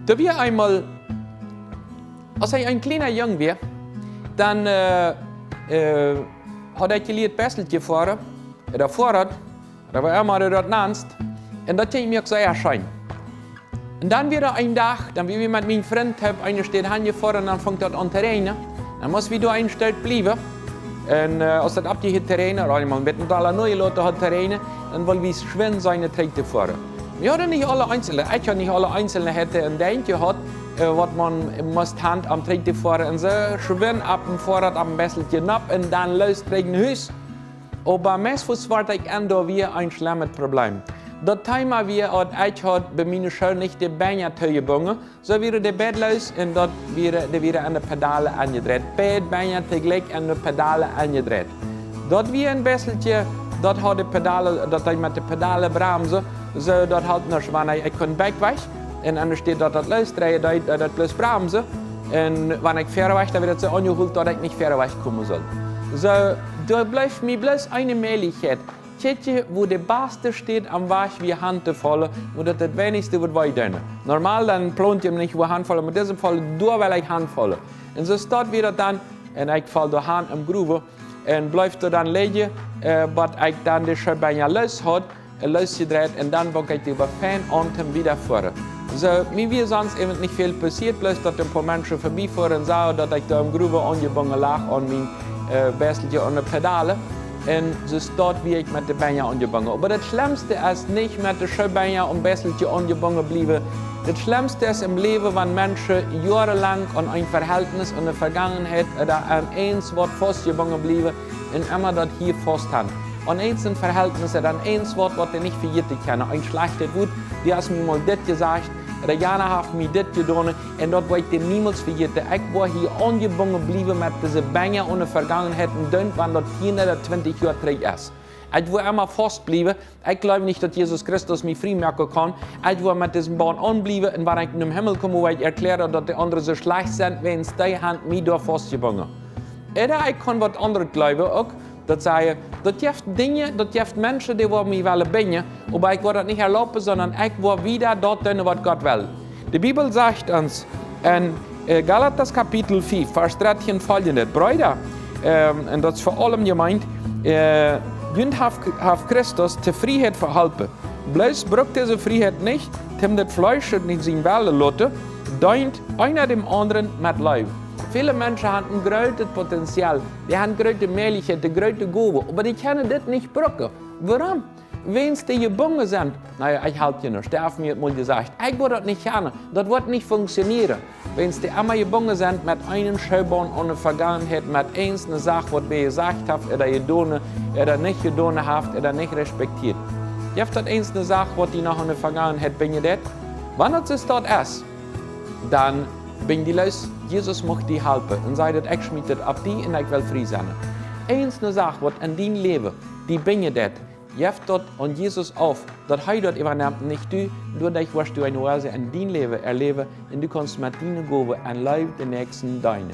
Da wir einmal, als ich ein kleiner Junge war, dann hat ich gelernt, Besseltje fahren, oder Fahrrad, oder was immer du das nennst, und das ging mir sehr schön. Und dann wieder ein Tag, dann wie wir mit meinem Freund einer steht hingefahren und dann fängt das an zu regnen. Dann muss wieder eingestellt bleiben. Und als das abgehört zu regnen, oder einmal mit aller neue Leute hat zu regnen, dann wollen wir schwimmen seine Treite fahren. Wir hatten nicht alle Einzelne, ich hatte nicht alle Einzelne hätte ein Denken gehabt, was man muss Hand am Treite fahren und so schwimmen ab dem Fahrrad am Besseltje ab und dann löst gegen Haus. Aber meistens war ich da wieder ein schlimmes Problem. Das Thema wir ich hat bei meiner Schule nicht die Beine gebunden, so wäre der Bett los und dort wäre an der Pedale angedreht. Beide Beine tegelijk an der Pedale angedreht. Dort wie ein Besseltje, dort hat die Pedale, dort mit der Pedale bremsen, so dort halt noch, wenn ich kann weg und dann steht dort das losdrehen, dort bloß bremsen und wenn ich verweg, dann wird es so angeholt, dass ich nicht verweg kommen soll. So, da bleibt mir bloß eine Möglichkeit. Tje, wo der Beste steht am Weg wie Hand zu fallen, wo das wenigste wird weiter. Normal dann plant ihr nicht, wo Hand fallen, aber in diesem Fall nur weil ich Hand falle. Und so steht wieder dann, und ich falle da Hand im Grube, und bleibt da dann liegen, bis ich dann die Scheibeine losgedreht, und dann wollte ich über Fan und wieder fahren. So, mir wäre sonst eben nicht viel passiert, bloß dass ein paar Menschen vorbeifahren und sagen, dass ich da im Grube angebunden lag an mein Bestelchen an der Pedale. Und so steht wie ich mit den Beinen angebunden. Aber das Schlimmste ist nicht mit den Scheibeinen und Bestelchen angebunden bleiben. Das Schlimmste ist im Leben, wenn Menschen jahrelang an ein Verhältnis in der Vergangenheit oder an eins Wort festgebunden bleiben und immer das hier fest haben. An eins ein Verhältnis oder an eins Wort, was ich nicht vergessen kann. Ein schlechtes Wort, die hast mir mal das gesagt, oder Jana hat mir das getan und das wollte ich niemals vergessen. Ich war hier angebunden geblieben mit diesen Beinen und der Vergangenheit und dann, wenn das 10 oder 20 Jahre zurück ist. Ich war immer fast bleiben. Ich glaube nicht, dass Jesus Christus mich freimachen kann. Ich war mit diesem Bahn anbleiben und wenn ich in den Himmel komme, weil ich erkläre, dass die anderen so schlecht sind, wenn es die Hand mich da festgebunden. Oder ich kann was anderes glauben auch. Dat zei dat heeft dingen, dat heeft mensen die mij willen binnen, aber ich will das nicht erlauben, sondern ich will wieder dort tun, was Gott will. Die Bibel sagt uns in Galatas Kapitel 5, Vers 13 folgendes: Brüder, und das ist vor allem gemeint, Jünd hat Christus zur Freiheit verhalten. Bloß braucht diese Freiheit nicht, dem das Fleisch nicht sein Willen lassen, dient einer dem anderen mit Leib. Viele Menschen haben ein großes Potenzial, die haben große Möglichkeiten, große Gaben, aber die können das nicht brauchen. Warum? Wenn sie gebunden sind, naja, ich halte ja nicht, der hat mir mal gesagt, ich will das nicht können, das wird nicht funktionieren. Wenn sie immer gebunden sind mit einem Schauborn und der Vergangenheit, mit einer Sache, was wir gesagt haben, oder getan, oder nicht getan haben, oder nicht respektiert. Ihr habt das eine Sache, was die noch in der Vergangenheit bin, wenn das dort ist, dann bin die Leute, Jesus möchte die helfen und sagt, ich schmiede das ab die und ich will frei sein. Eins eine Sache, was in deinem Leben, die bin das, jeft dort an Jesus auf, dass er dort übernimmt, nicht du, dadurch wirst du eine Oase in deinem Leben erleben und du kannst mit deinen Gaben ein Leib den nächsten deinen.